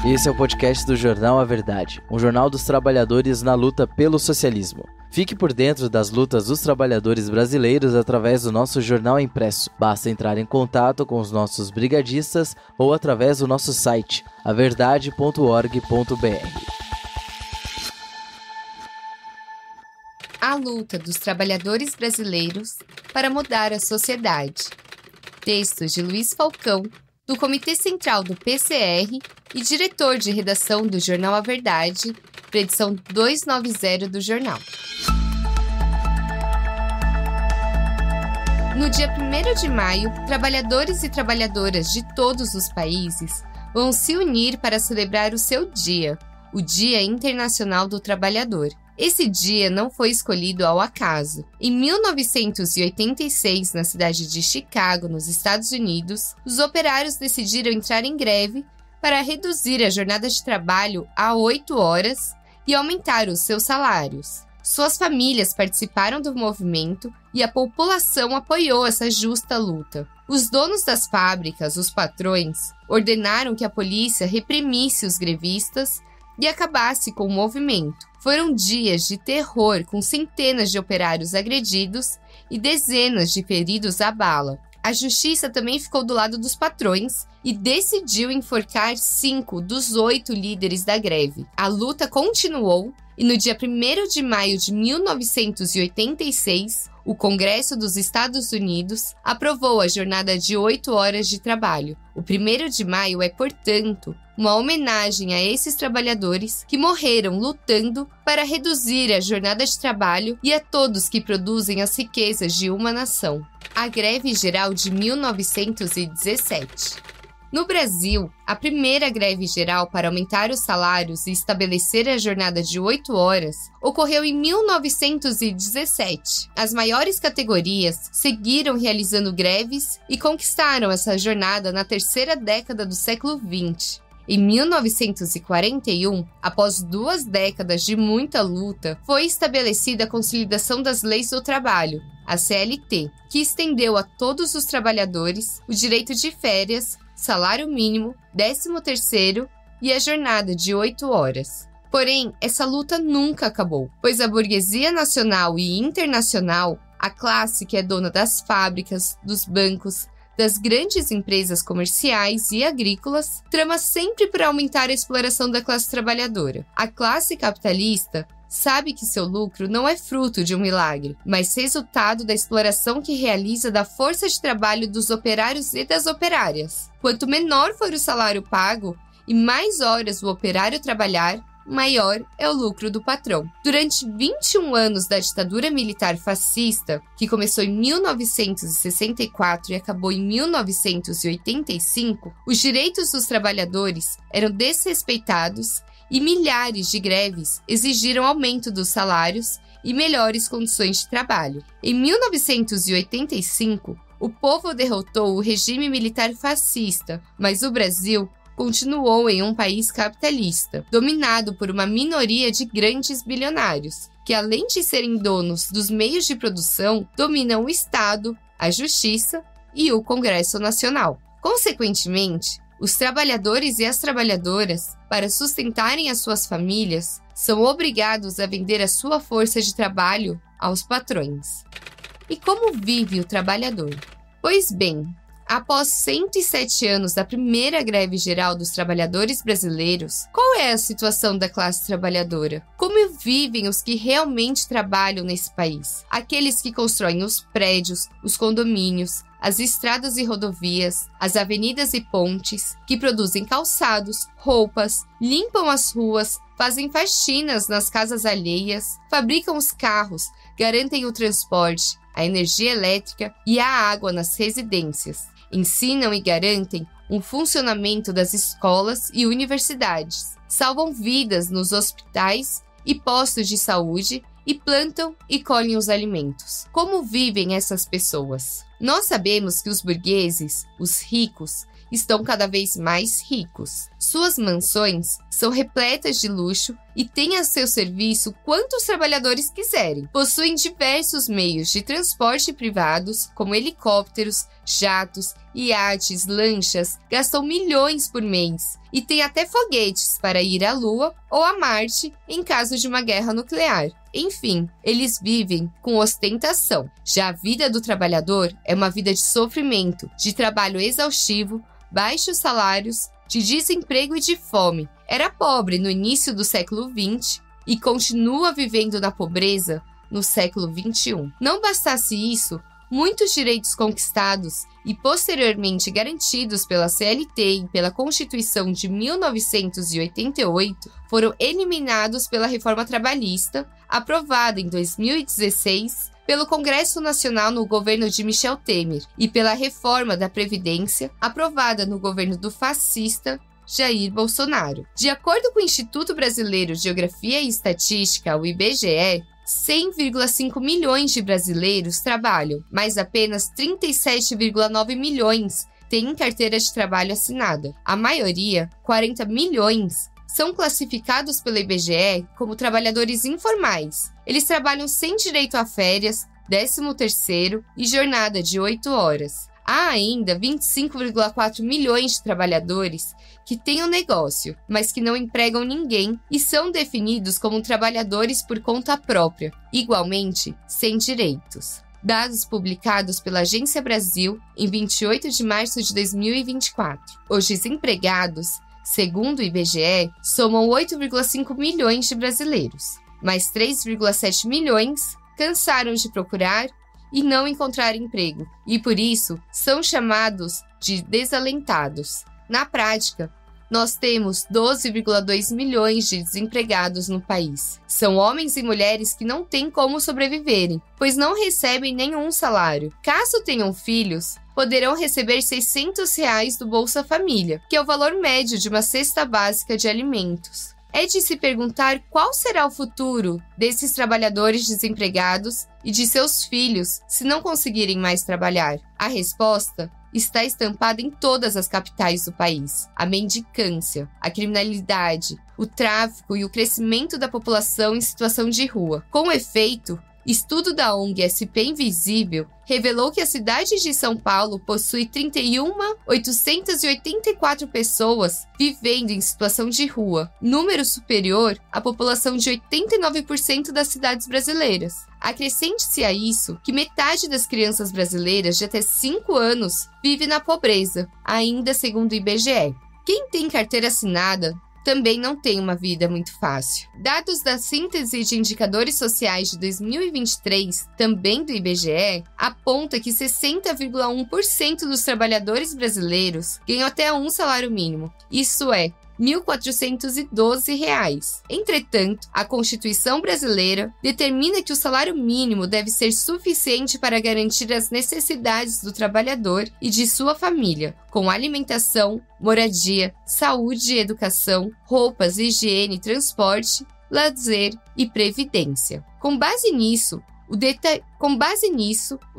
Esse é o podcast do Jornal A Verdade, um jornal dos trabalhadores na luta pelo socialismo. Fique por dentro das lutas dos trabalhadores brasileiros através do nosso jornal impresso. Basta entrar em contato com os nossos brigadistas ou através do nosso site, averdade.org.br. A luta dos trabalhadores brasileiros para mudar a sociedade. Textos de Luiz Falcão, do Comitê Central do PCR e diretor de redação do Jornal A Verdade, para a edição 290 do jornal. No dia 1º de maio, trabalhadores e trabalhadoras de todos os países vão se unir para celebrar o seu dia, o Dia Internacional do Trabalhador. Esse dia não foi escolhido ao acaso. Em 1986, na cidade de Chicago, nos Estados Unidos, os operários decidiram entrar em greve para reduzir a jornada de trabalho a 8 horas e aumentar os seus salários. Suas famílias participaram do movimento e a população apoiou essa justa luta. Os donos das fábricas, os patrões, ordenaram que a polícia reprimisse os grevistas e acabasse com o movimento. Foram dias de terror, com centenas de operários agredidos e dezenas de feridos à bala. A justiça também ficou do lado dos patrões e decidiu enforcar 5 dos 8 líderes da greve. A luta continuou e no dia 1º de maio de 1986, o Congresso dos Estados Unidos aprovou a jornada de 8 horas de trabalho. O 1º de maio é, portanto, uma homenagem a esses trabalhadores que morreram lutando para reduzir a jornada de trabalho e a todos que produzem as riquezas de uma nação. A Greve Geral de 1917. No Brasil, a primeira greve geral para aumentar os salários e estabelecer a jornada de 8 horas ocorreu em 1917. As maiores categorias seguiram realizando greves e conquistaram essa jornada na terceira década do século XX. Em 1941, após 2 décadas de muita luta, foi estabelecida a Consolidação das Leis do Trabalho, a CLT, que estendeu a todos os trabalhadores o direito de férias, salário mínimo, 13º e a jornada de 8 horas. Porém, essa luta nunca acabou, pois a burguesia nacional e internacional, a classe que é dona das fábricas, dos bancos, das grandes empresas comerciais e agrícolas, trama sempre para aumentar a exploração da classe trabalhadora. A classe capitalista sabe que seu lucro não é fruto de um milagre, mas resultado da exploração que realiza da força de trabalho dos operários e das operárias. Quanto menor for o salário pago e mais horas o operário trabalhar, maior é o lucro do patrão. Durante 21 anos da ditadura militar fascista, que começou em 1964 e acabou em 1985, os direitos dos trabalhadores eram desrespeitados e milhares de greves exigiram aumento dos salários e melhores condições de trabalho. Em 1985, o povo derrotou o regime militar fascista, mas o Brasil continuou em um país capitalista, dominado por uma minoria de grandes bilionários, que além de serem donos dos meios de produção, dominam o Estado, a Justiça e o Congresso Nacional. Consequentemente, os trabalhadores e as trabalhadoras, para sustentarem as suas famílias, são obrigados a vender a sua força de trabalho aos patrões. E como vive o trabalhador? Pois bem, após 107 anos da primeira greve geral dos trabalhadores brasileiros, qual é a situação da classe trabalhadora? Como vivem os que realmente trabalham nesse país? Aqueles que constroem os prédios, os condomínios, as estradas e rodovias, as avenidas e pontes, que produzem calçados, roupas, limpam as ruas, fazem faxinas nas casas alheias, fabricam os carros, garantem o transporte, a energia elétrica e a água nas residências. Ensinam e garantem um funcionamento das escolas e universidades, salvam vidas nos hospitais e postos de saúde e plantam e colhem os alimentos. Como vivem essas pessoas? Nós sabemos que os burgueses, os ricos, estão cada vez mais ricos. Suas mansões são repletas de luxo e têm a seu serviço quantos trabalhadores quiserem. Possuem diversos meios de transporte privados, como helicópteros, jatos, iates, lanchas, gastam milhões por mês e têm até foguetes para ir à Lua ou a Marte em caso de uma guerra nuclear. Enfim, eles vivem com ostentação. Já a vida do trabalhador é uma vida de sofrimento, de trabalho exaustivo, baixos salários, de desemprego e de fome. Era pobre no início do século XX e continua vivendo na pobreza no século XXI. Não bastasse isso, muitos direitos conquistados e posteriormente garantidos pela CLT e pela Constituição de 1988 foram eliminados pela reforma trabalhista, aprovada em 2016 pelo Congresso Nacional no governo de Michel Temer e pela reforma da Previdência, aprovada no governo do fascista Jair Bolsonaro. De acordo com o Instituto Brasileiro de Geografia e Estatística, o IBGE, 100,5 milhões de brasileiros trabalham, mas apenas 37,9 milhões têm carteira de trabalho assinada. A maioria, 40 milhões, são classificados pelo IBGE como trabalhadores informais. Eles trabalham sem direito a férias, 13º e jornada de 8 horas. Há ainda 25,4 milhões de trabalhadores que têm um negócio, mas que não empregam ninguém e são definidos como trabalhadores por conta própria, igualmente sem direitos. Dados publicados pela Agência Brasil em 28 de março de 2024. Os desempregados, segundo o IBGE, somam 8,5 milhões de brasileiros, mas 3,7 milhões cansaram de procurar e não encontrar emprego, e por isso são chamados de desalentados. Na prática, nós temos 12,2 milhões de desempregados no país. São homens e mulheres que não têm como sobreviverem, pois não recebem nenhum salário. Caso tenham filhos, poderão receber R$ 600 do Bolsa Família, que é o valor médio de uma cesta básica de alimentos. É de se perguntar qual será o futuro desses trabalhadores desempregados e de seus filhos se não conseguirem mais trabalhar. A resposta está estampada em todas as capitais do país. A mendicância, a criminalidade, o tráfico e o crescimento da população em situação de rua. Com efeito, estudo da ONG SP Invisível revelou que a cidade de São Paulo possui 31.884 pessoas vivendo em situação de rua, número superior à população de 89% das cidades brasileiras. Acrescente-se a isso que metade das crianças brasileiras de até 5 anos vive na pobreza, ainda segundo o IBGE. Quem tem carteira assinada também não tem uma vida muito fácil. Dados da Síntese de Indicadores Sociais de 2023, também do IBGE, aponta que 60,1% dos trabalhadores brasileiros ganham até um salário mínimo. Isso é, R$ 1.412. Entretanto, a Constituição brasileira determina que o salário mínimo deve ser suficiente para garantir as necessidades do trabalhador e de sua família, com alimentação, moradia, saúde e educação, roupas, higiene, transporte, lazer e previdência. Com base nisso, o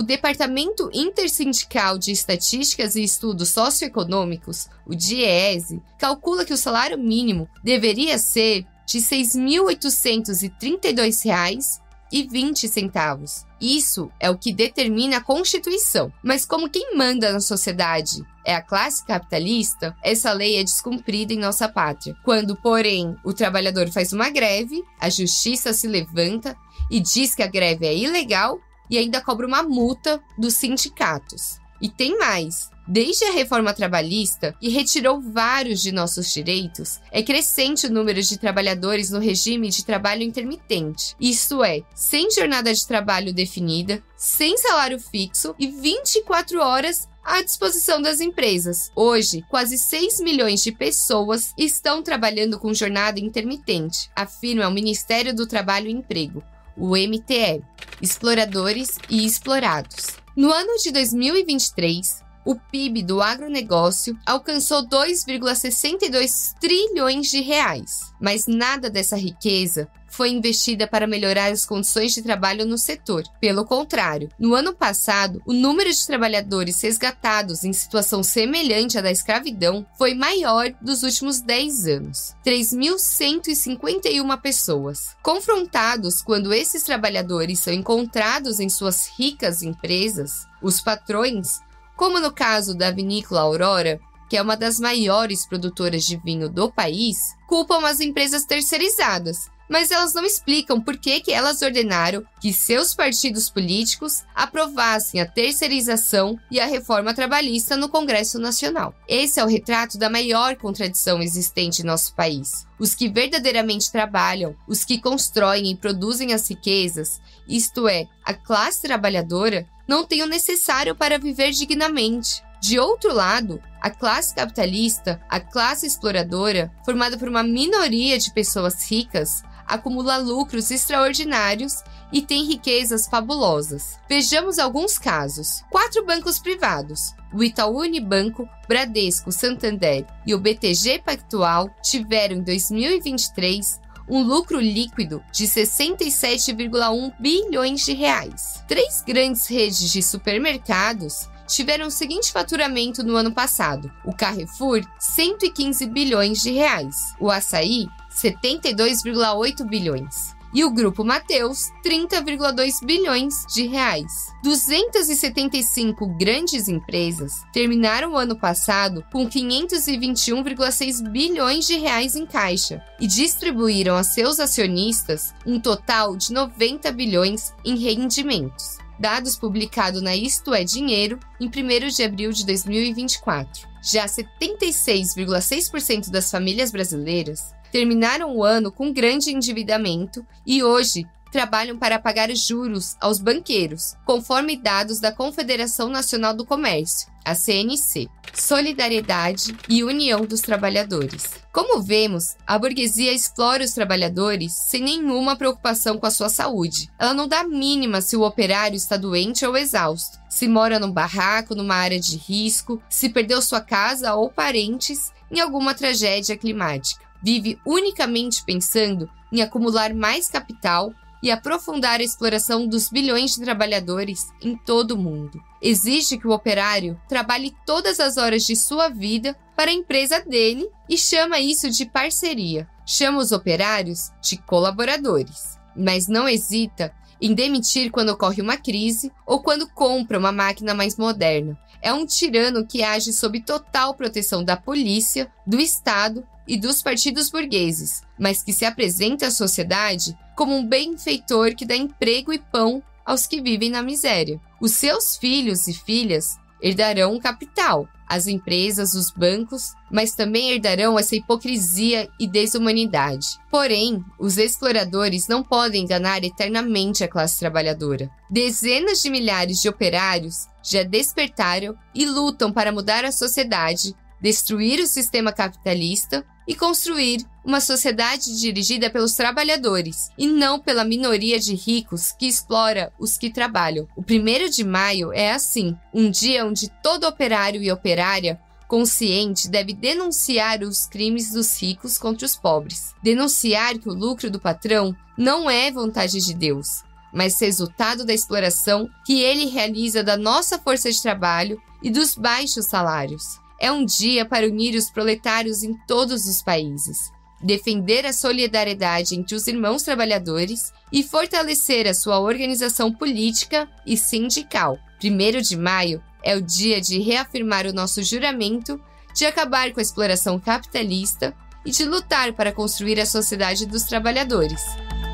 Departamento Intersindical de Estatísticas e Estudos Socioeconômicos, o DIEESE, calcula que o salário mínimo deveria ser de R$ 6.832,20. Isso é o que determina a Constituição. Mas como quem manda na sociedade é a classe capitalista, essa lei é descumprida em nossa pátria. Quando, porém, o trabalhador faz uma greve, a justiça se levanta e diz que a greve é ilegal e ainda cobra uma multa dos sindicatos. E tem mais. Desde a reforma trabalhista, que retirou vários de nossos direitos, é crescente o número de trabalhadores no regime de trabalho intermitente. Isto é, sem jornada de trabalho definida, sem salário fixo e 24 horas à disposição das empresas. Hoje, quase 6 milhões de pessoas estão trabalhando com jornada intermitente, afirma o Ministério do Trabalho e Emprego, o MTE, exploradores e explorados. No ano de 2023, o PIB do agronegócio alcançou 2,62 trilhões de reais. Mas nada dessa riqueza foi investida para melhorar as condições de trabalho no setor. Pelo contrário, no ano passado, o número de trabalhadores resgatados em situação semelhante à da escravidão foi maior dos últimos 10 anos, 3.151 pessoas. Confrontados quando esses trabalhadores são encontrados em suas ricas empresas, os patrões, como no caso da Vinícola Aurora, que é uma das maiores produtoras de vinho do país, culpam as empresas terceirizadas, mas elas não explicam por que elas ordenaram que seus partidos políticos aprovassem a terceirização e a reforma trabalhista no Congresso Nacional. Esse é o retrato da maior contradição existente em nosso país. Os que verdadeiramente trabalham, os que constroem e produzem as riquezas, isto é, a classe trabalhadora, não têm o necessário para viver dignamente. De outro lado, a classe capitalista, a classe exploradora, formada por uma minoria de pessoas ricas, acumula lucros extraordinários e tem riquezas fabulosas. Vejamos alguns casos. 4 bancos privados, o Itaú Unibanco, Bradesco, Santander e o BTG Pactual, tiveram em 2023 um lucro líquido de 67,1 bilhões de reais. 3 grandes redes de supermercados tiveram o seguinte faturamento no ano passado: o Carrefour, 115 bilhões de reais, o Açaí, 72,8 bilhões e o Grupo Mateus, 30,2 bilhões de reais. 275 grandes empresas terminaram o ano passado com 521,6 bilhões de reais em caixa e distribuíram a seus acionistas um total de 90 bilhões em rendimentos. Dados publicados na Isto é Dinheiro, em 1º de abril de 2024. Já 76,6% das famílias brasileiras terminaram o ano com grande endividamento e hoje trabalham para pagar juros aos banqueiros, conforme dados da Confederação Nacional do Comércio, a CNC. Solidariedade e união dos trabalhadores. Como vemos, a burguesia explora os trabalhadores sem nenhuma preocupação com a sua saúde. Ela não dá a mínima se o operário está doente ou exausto, se mora num barraco, numa área de risco, se perdeu sua casa ou parentes em alguma tragédia climática. Vive unicamente pensando em acumular mais capital e aprofundar a exploração dos bilhões de trabalhadores em todo o mundo. Exige que o operário trabalhe todas as horas de sua vida para a empresa dele e chama isso de parceria. Chama os operários de colaboradores, mas não hesita em demitir quando ocorre uma crise ou quando compra uma máquina mais moderna. É um tirano que age sob total proteção da polícia, do Estado e dos partidos burgueses, mas que se apresenta à sociedade como um benfeitor que dá emprego e pão aos que vivem na miséria. Os seus filhos e filhas herdarão o capital, as empresas, os bancos, mas também herdarão essa hipocrisia e desumanidade. Porém, os exploradores não podem enganar eternamente a classe trabalhadora. Dezenas de milhares de operários já despertaram e lutam para mudar a sociedade, destruir o sistema capitalista e construir uma sociedade dirigida pelos trabalhadores e não pela minoria de ricos que explora os que trabalham. O 1º de maio é assim, um dia onde todo operário e operária consciente deve denunciar os crimes dos ricos contra os pobres. Denunciar que o lucro do patrão não é vontade de Deus, mas resultado da exploração que ele realiza da nossa força de trabalho e dos baixos salários. É um dia para unir os proletários em todos os países, defender a solidariedade entre os irmãos trabalhadores e fortalecer a sua organização política e sindical. 1º de maio é o dia de reafirmar o nosso juramento de acabar com a exploração capitalista e de lutar para construir a sociedade dos trabalhadores,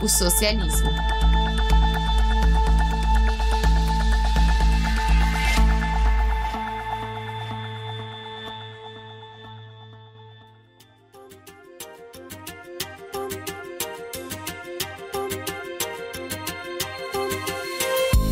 o socialismo.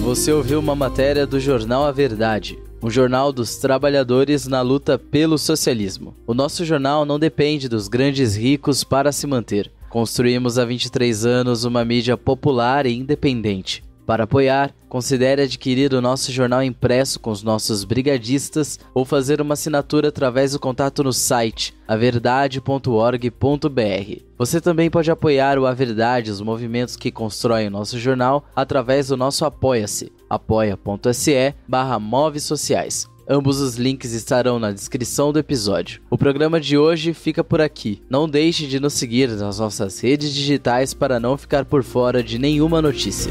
Você ouviu uma matéria do jornal A Verdade, um jornal dos trabalhadores na luta pelo socialismo. O nosso jornal não depende dos grandes ricos para se manter. Construímos há 23 anos uma mídia popular e independente. Para apoiar, considere adquirir o nosso jornal impresso com os nossos brigadistas ou fazer uma assinatura através do contato no site averdade.org.br. Você também pode apoiar o A Verdade, os movimentos que constroem o nosso jornal, através do nosso Apoia-se, apoia.se/movesociais. Ambos os links estarão na descrição do episódio. O programa de hoje fica por aqui. Não deixe de nos seguir nas nossas redes digitais para não ficar por fora de nenhuma notícia.